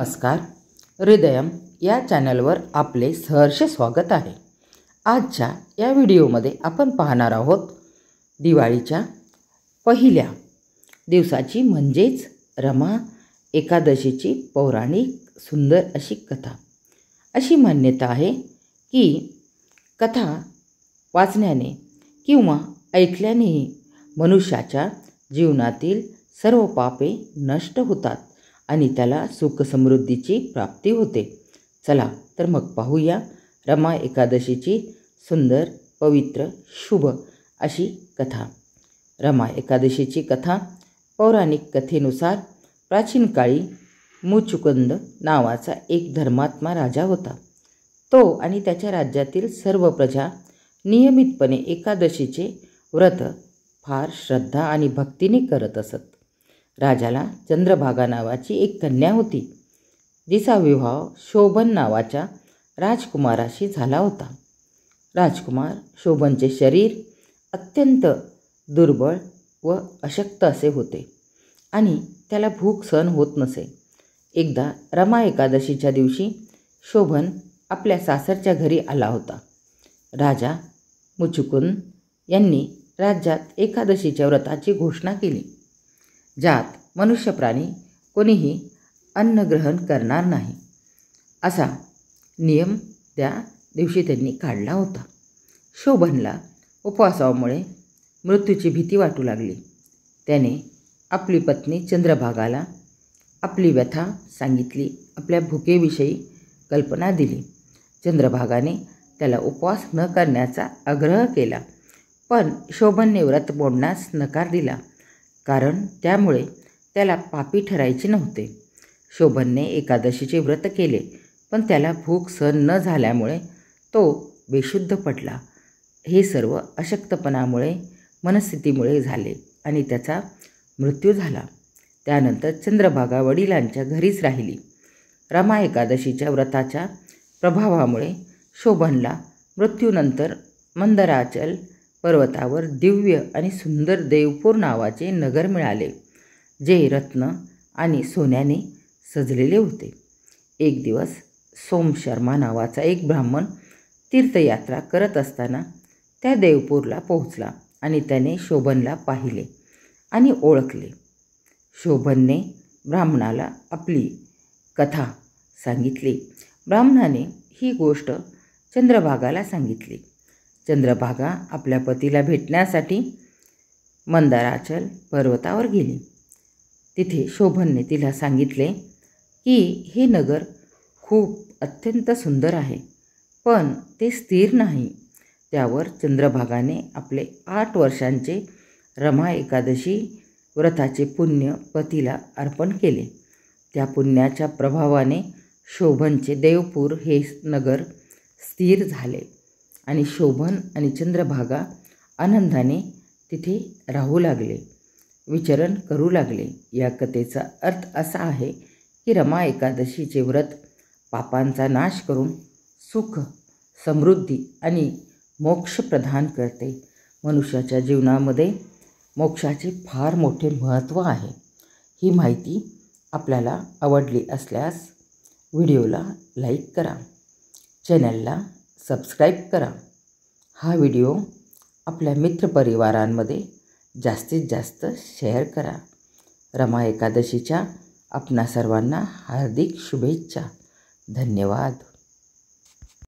नमस्कार. हृदयम या चॅनलवर आपले सहर्ष स्वागत आहे. आजच्या या व्हिडिओमध्ये आपण पाहणार आहोत दिवाळीच्या पहिल्या दिवसाची म्हणजेच रमा एकादशीची पौराणिक सुंदर अशी कथा. अशी मान्यता आहे की कथा वाचण्याने किंवा ऐकल्यानेही मनुष्याच्या जीवनातील सर्व पापे नष्ट होतात आणि त्याला सुख समृद्धीची प्राप्ती होते. चला तर मग पाहूया रमा एकादशीची सुंदर पवित्र शुभ अशी कथा. रमा एकादशीची कथा पौराणिक कथेनुसार प्राचीन काळी मुचुकुंद नावाचा एक धर्मात्मा राजा होता. तो आणि त्याच्या राज्यातील सर्व प्रजा नियमितपणे एकादशीचे व्रत फार श्रद्धा आणि भक्तीने करत असत. राजाला चंद्रभागा नावाची एक कन्या होती, जिचा विवाह शोभन नावाच्या राजकुमाराशी झाला होता. राजकुमार शोभनचे शरीर अत्यंत दुर्बळ व अशक्त असे होते आणि त्याला भूक सहन होत नसे. एकदा रमा एकादशीच्या दिवशी शोभन आपल्या सासरच्या घरी आला होता. राजा मुचुकुंद यांनी राज्यात एकादशीच्या व्रताची घोषणा केली, ज्यात मनुष्य प्राणी कोणीही अन्न ग्रहण करणार नाही असा नियम त्या दिवशी त्यांनी काढला होता. शोभनला उपवासामुळे मृत्यूची भीती वाटू लागली. त्याने आपली पत्नी चंद्रभागाला आपली व्यथा सांगितली, आपल्या भुकेविषयी कल्पना दिली. चंद्रभागाने त्याला उपवास न करण्याचा आग्रह केला, पण शोभनने व्रत मोडण्यास नकार दिला, कारण त्यामुळे त्याला पापी ठरायचे नव्हते. शोभनने एकादशीचे व्रत केले, पण त्याला भूक सहन न झाल्यामुळे तो बेशुद्ध पडला. हे सर्व अशक्तपणामुळे मनस्थितीमुळे झाले आणि त्याचा मृत्यू झाला. त्यानंतर चंद्रभागा वडिलांच्या घरीच राहिली. रमा एकादशीच्या व्रताच्या प्रभावामुळे शोभनला मृत्यूनंतर मंदराचल पर्वतावर दिव्य आणि सुंदर देवपूर नावाचे नगर मिळाले, जे रत्न आणि सोन्याने सजलेले होते. एक दिवस सोमशर्मा नावाचा एक ब्राह्मण तीर्थयात्रा करत असताना त्या देवपूरला पोहोचला आणि त्याने शोभनला पाहिले आणि ओळखले. शोभनने ब्राह्मणाला आपली कथा सांगितली. ब्राह्मणाने ही गोष्ट चंद्रभागाला सांगितली. चंद्रभागा आपल्या पतीला भेटण्यासाठी मंदाराचल पर्वतावर गेली. तिथे शोभनने तिला सांगितले की हे नगर खूप अत्यंत सुंदर आहे, पण ते स्थिर नाही. त्यावर चंद्रभागाने आपले 8 वर्षांचे रमा एकादशी व्रताचे पुण्य पतीला अर्पण केले. त्या पुण्याच्या प्रभावाने शोभनचे देवपूर हे नगर स्थिर झाले आणि शोभन आणि चंद्रभागा आनंदाने तिथे राहू लागले, विचरण करू लागले. या कथेचा अर्थ असा आहे की रमा एकादशीचे व्रत पापांचा नाश करून सुख, समृद्धी आणि मोक्ष प्रदान करते. मनुष्याच्या जीवनामध्ये मोक्षाचे फार मोठे महत्त्व आहे. ही माहिती आपल्याला आवडली असल्यास व्हिडिओला लाईक करा, चॅनलला सबस्क्राईब करा. हा व्हिडिओ आपल्या मित्रपरिवारांमध्ये जास्तीत जास्त शेअर करा. रमा एकादशीच्या आपणा सर्वांना हार्दिक शुभेच्छा. धन्यवाद.